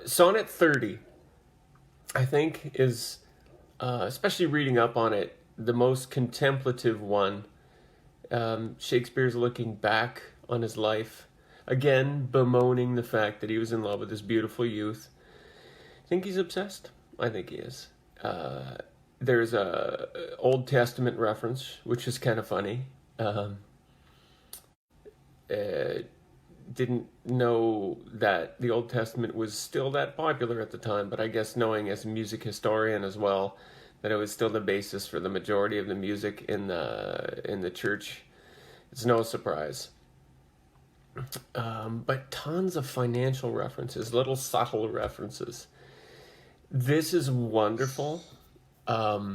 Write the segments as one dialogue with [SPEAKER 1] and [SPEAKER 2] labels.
[SPEAKER 1] Sonnet 30, I think, is, especially reading up on it, the most contemplative one. Shakespeare's looking back on his life, again bemoaning the fact that he was in love with this beautiful youth. I think he's obsessed. I think he is. There's a Old Testament reference, which is kind of funny. Didn't know that the Old Testament was still that popular at the time, but I guess knowing as a music historian as well, that it was still the basis for the majority of the music in the church. It's no surprise. But tons of financial references, little subtle references. This is wonderful, but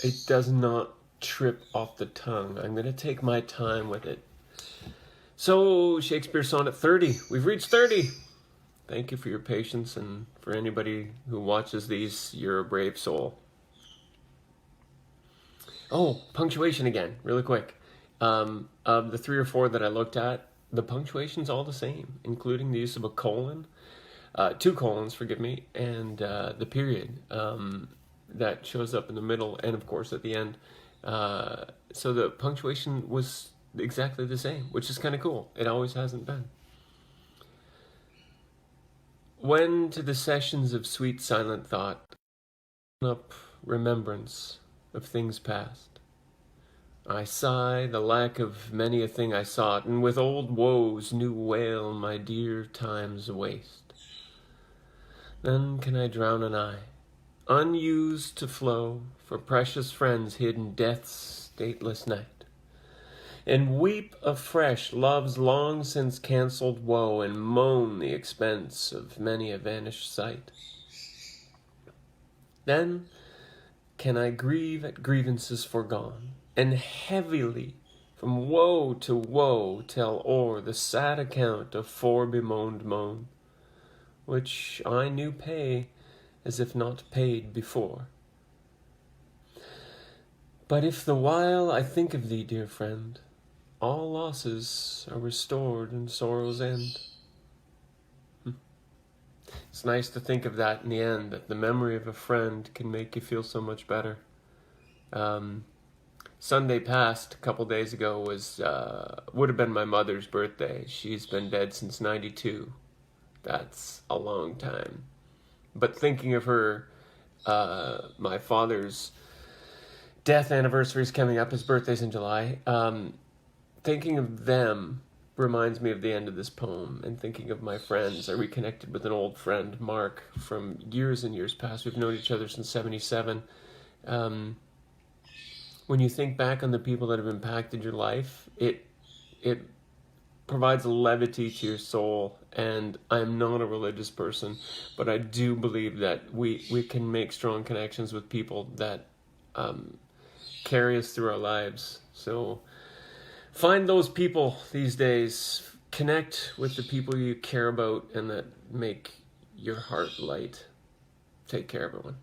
[SPEAKER 1] it does not trip off the tongue. I'm going to take my time with it. So, Shakespeare Sonnet 30. We've reached 30. Thank you for your patience, and for anybody who watches these, you're a brave soul. Oh, punctuation again, really quick. Of the 3 or 4 that I looked at, the punctuation's all the same, including the use of a colon, 2 colons, forgive me, and the period that shows up in the middle and, of course, at the end. So the punctuation was exactly the same, which is kind of cool. It always hasn't been. When to the sessions of sweet silent thought up remembrance of things past, I sigh the lack of many a thing I sought, and with old woes new wail my dear time's waste. Then can I drown an eye, unused to flow for precious friends hid in death's stateless night, and weep afresh love's long since cancelled woe, and moan the expense of many a vanished sight. Then can I grieve at grievances forgone, and heavily from woe to woe tell o'er the sad account of fore-bemoaned moan, which I knew pay as if not paid before. But if the while I think of thee, dear friend, all losses are restored in sorrow's end. It's nice to think of that in the end, that the memory of a friend can make you feel so much better. Sunday past, a couple days ago, would have been my mother's birthday. She's been dead since 92. That's a long time. But thinking of her, my father's death anniversary is coming up. His birthday's in July. Thinking of them reminds me of the end of this poem, and thinking of my friends. I reconnected with an old friend, Mark, from years and years past. We've known each other since 77. When you think back on the people that have impacted your life, it provides levity to your soul. And I'm not a religious person, but I do believe that we can make strong connections with people that carry us through our lives. So find those people these days. Connect with the people you care about and that make your heart light. Take care, everyone.